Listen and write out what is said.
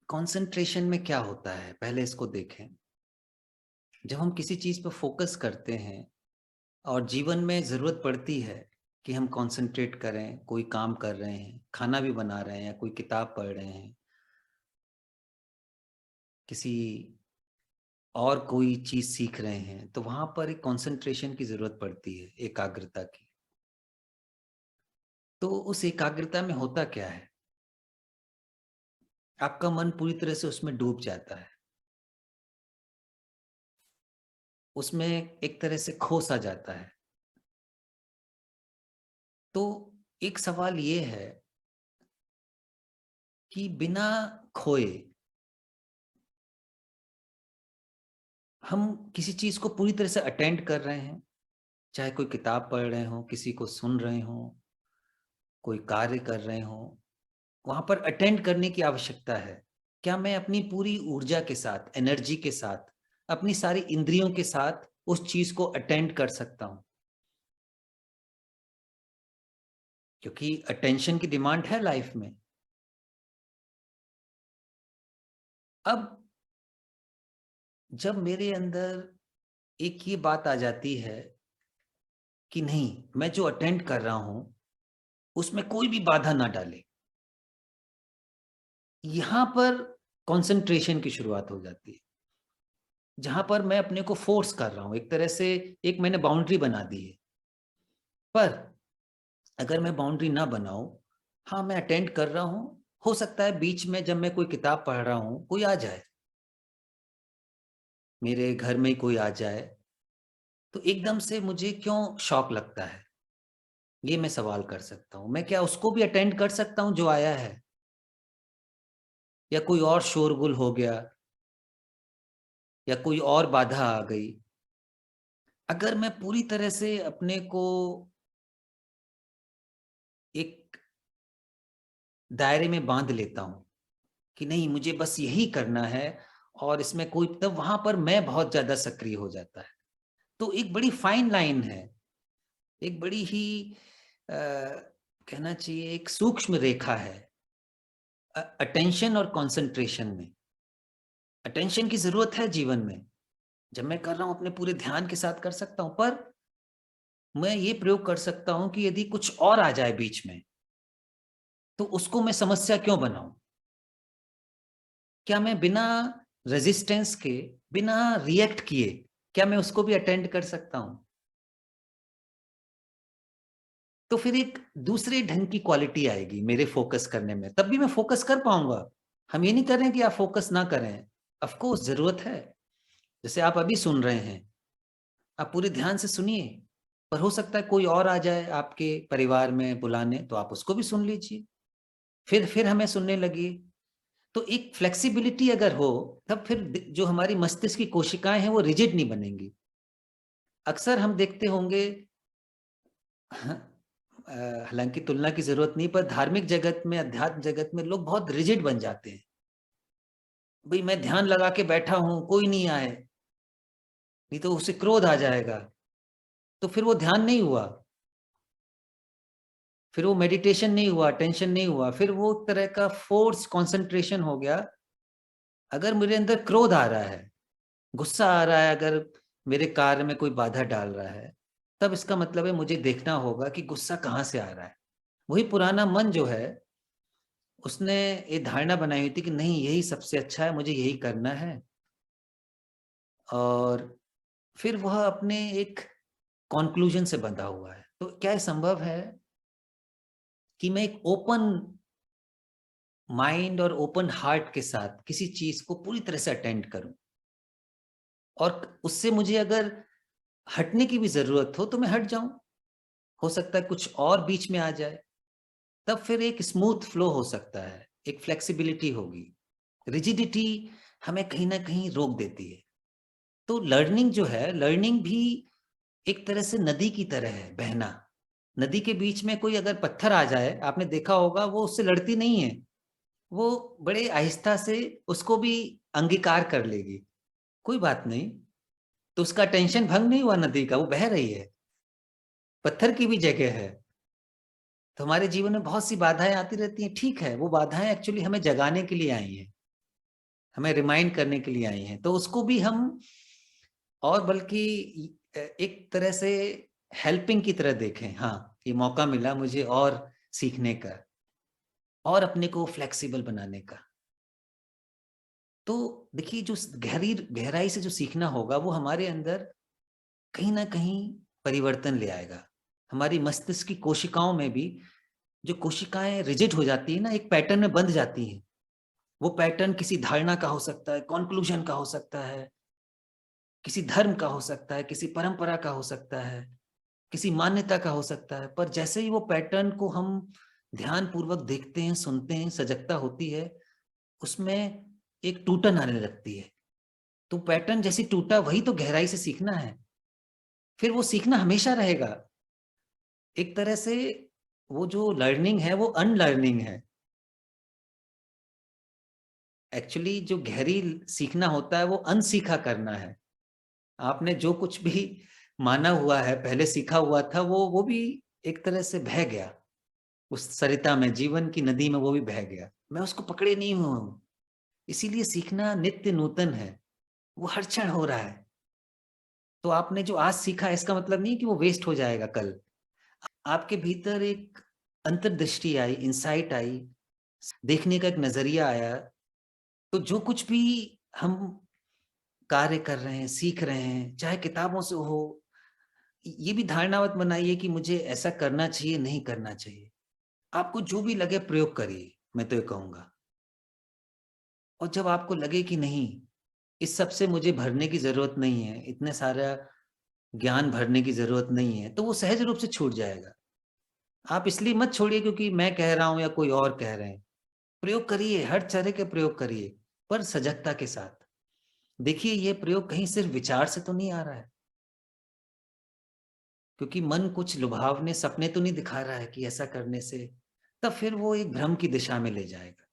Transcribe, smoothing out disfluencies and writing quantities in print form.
Concentration में क्या होता है पहले इसको देखें। जब हम किसी चीज पर फोकस करते हैं और जीवन में जरूरत पड़ती है कि हम कंसंट्रेट करें, कोई काम कर रहे हैं, खाना भी बना रहे हैं या कोई किताब पढ़ रहे हैं, किसी और कोई चीज सीख रहे हैं, तो वहां पर एक कंसंट्रेशन की जरूरत पड़ती है, एकाग्रता की। तो उस एकाग्रता में होता क्या है, आपका मन पूरी तरह से उसमें डूब जाता है, उसमें एक तरह से खो सा जाता है। तो एक सवाल ये है कि बिना खोए हम किसी चीज को पूरी तरह से अटेंड कर रहे हैं, चाहे कोई किताब पढ़ रहे हो, किसी को सुन रहे हो, कोई कार्य कर रहे हो, वहां पर अटेंड करने की आवश्यकता है। क्या मैं अपनी पूरी ऊर्जा के साथ, एनर्जी के साथ, अपनी सारी इंद्रियों के साथ उस चीज को अटेंड कर सकता हूं? क्योंकि अटेंशन की डिमांड है लाइफ में। अब जब मेरे अंदर एक ये बात आ जाती है कि नहीं, मैं जो अटेंड कर रहा हूं उसमें कोई भी बाधा ना डाले, यहां पर कंसंट्रेशन की शुरुआत हो जाती है। जहां पर मैं अपने को फोर्स कर रहा हूं, एक तरह से एक मैंने बाउंड्री बना दी है। पर अगर मैं बाउंड्री ना बनाऊं, हाँ मैं अटेंड कर रहा हूं, हो सकता है बीच में जब मैं कोई किताब पढ़ रहा हूं कोई आ जाए, मेरे घर में कोई आ जाए, तो एकदम से मुझे क्यों शॉक लगता है, ये मैं सवाल कर सकता हूँ। मैं क्या उसको भी अटेंड कर सकता हूँ जो आया है, या कोई और शोरगुल हो गया, या कोई और बाधा आ गई? अगर मैं पूरी तरह से अपने को एक दायरे में बांध लेता हूं कि नहीं मुझे बस यही करना है, और इसमें कोई, तब वहां पर मैं बहुत ज्यादा सक्रिय हो जाता है। तो एक बड़ी फाइन लाइन है, एक बड़ी ही कहना चाहिए एक सूक्ष्म रेखा है अटेंशन और कंसंट्रेशन में। अटेंशन की जरूरत है जीवन में, जब मैं कर रहा हूं अपने पूरे ध्यान के साथ कर सकता हूं, पर मैं ये प्रयोग कर सकता हूं कि यदि कुछ और आ जाए बीच में, तो उसको मैं समस्या क्यों बनाऊं? क्या मैं बिना रेजिस्टेंस के, बिना रिएक्ट किए, क्या मैं उसको भी अटेंड कर सकता हूं? तो फिर एक दूसरे ढंग की क्वालिटी आएगी मेरे फोकस करने में, तब भी मैं फोकस कर पाऊंगा। हम ये नहीं कर रहे हैं कि आप फोकस ना करें, ऑफ कोर्स जरूरत है। जैसे आप अभी सुन रहे हैं, आप पूरे ध्यान से सुनिए, पर हो सकता है कोई और आ जाए आपके परिवार में बुलाने, तो आप उसको भी सुन लीजिए, फिर हमें सुनने लगी। तो एक फ्लेक्सिबिलिटी अगर हो, तब फिर जो हमारी मस्तिष्क की कोशिकाएं हैं वो रिजिड नहीं बनेंगी। अक्सर हम देखते होंगे, हाँ, हालांकि तुलना की जरूरत नहीं, पर धार्मिक जगत में, अध्यात्म जगत में लोग बहुत रिजिड बन जाते हैं। भाई मैं ध्यान लगा के बैठा हूं, कोई नहीं आए, नहीं तो उसे क्रोध आ जाएगा, तो फिर वो ध्यान नहीं हुआ, फिर वो मेडिटेशन नहीं हुआ, टेंशन नहीं हुआ, फिर वो तरह का फोर्स कंसंट्रेशन हो गया। अगर मेरे अंदर क्रोध आ रहा है, गुस्सा आ रहा है, अगर मेरे कार्य में कोई बाधा डाल रहा है, तब इसका मतलब है मुझे देखना होगा कि गुस्सा कहाँ से आ रहा है। वही पुराना मन जो है, उसने ये धारणा बनाई हुई थी कि नहीं यही सबसे अच्छा है, मुझे यही करना है, और फिर वह अपने एक कॉन्क्लूजन से बंधा हुआ है। तो क्या संभव है कि मैं एक ओपन माइंड और ओपन हार्ट के साथ किसी चीज को पूरी तरह से अटेंड करूं, और उससे मुझे अगर हटने की भी जरूरत हो तो मैं हट जाऊं, हो सकता है कुछ और बीच में आ जाए, तब फिर एक स्मूथ फ्लो हो सकता है, एक फ्लेक्सिबिलिटी होगी। रिजिडिटी हमें कहीं ना कहीं रोक देती है। तो लर्निंग जो है, लर्निंग भी एक तरह से नदी की तरह है, बहना। नदी के बीच में कोई अगर पत्थर आ जाए, आपने देखा होगा, वो उससे लड़ती नहीं है, वो बड़े आहिस्ता से उसको भी अंगीकार कर लेगी, कोई बात नहीं, तो उसका टेंशन भंग नहीं हुआ, नदी का, वो बह रही है, पत्थर की भी जगह है। तो हमारे जीवन में बहुत सी बाधाएं आती रहती हैं, ठीक है, वो बाधाएं एक्चुअली हमें जगाने के लिए आई हैं, हमें रिमाइंड करने के लिए आई हैं, तो उसको भी हम और बल्कि एक तरह से हेल्पिंग की तरह देखें। हाँ, ये मौका मिला मुझे और सीखने का और अपने को फ्लेक्सिबल बनाने का। तो देखिए जो गहराई से जो सीखना होगा वो हमारे अंदर कहीं न कहीं परिवर्तन ले आएगा। हमारी मस्तिष्क की कोशिकाओं में भी जो कोशिकाएँ रिजिड हो जाती हैं ना, एक पैटर्न में बंध जाती हैं। वो पैटर्न किसी धारणा का हो सकता है, कॉन्क्लूज़न का हो सकता है, किसी धर्म का हो सकता है, किसी परंपरा का हो सकता है, किसी मान्यता का हो सकता है। पर जैसे ही वो पैटर्न को हम ध्यानपूर्वक देखते हैं, सुनते हैं, सजगता होती है, उसमें एक टूटन आने लगती है। तो पैटर्न जैसे टूटा वही तो गहराई से सीखना है। फिर वो सीखना हमेशा रहेगा। एक तरह से वो जो लर्निंग है वो अनलर्निंग है। एक्चुअली जो गहरी सीखना होता है वो अनसीखा करना है। आपने जो कुछ भी माना हुआ है, पहले सीखा हुआ था वो भी एक तरह से बह गया। उस सरिता में, जीवन की नदी में वो भी बह गया। मैं उसको पकड़े नहीं हुआ हूँ। इसीलिए सीखना नित्य नूतन है। वो हर क्षण हो रहा है। तो आपने जो आज सीखा इसका मतलब नहीं कि वो वेस्ट हो जाएगा कल। आपके भीतर एक अंतर्दृष्टि आई, इनसाइट आई, देखने का एक नज़रिया आया। तो जो कुछ भी हम कार्य कर रहे हैं, सीख रहे हैं, चाहे किताबों से हो, ये भी धारणा मत बनाइए कि मुझे ऐसा करना चाहिए, नहीं करना चाहिए। आपको जो भी लगे प्रयोग करिए, मैं तो ये कहूँगा। और जब आपको लगे कि नहीं, इस सब से मुझे भरने की ज़रूरत नहीं है, इतने सारा ज्ञान भरने की ज़रूरत नहीं है, तो वो सहज रूप से छूट जाएगा। आप इसलिए मत छोड़िए क्योंकि मैं कह रहा हूँ या कोई और कह रहे हैं। प्रयोग करिए, हर तरह के प्रयोग करिए, पर सजगता के साथ। देखिए ये प्रयोग कहीं सिर्फ विचार से तो नहीं आ रहा है, क्योंकि मन कुछ लुभावने सपने तो नहीं दिखा रहा है कि ऐसा करने से, तब फिर वो एक भ्रम की दिशा में ले जाएगा।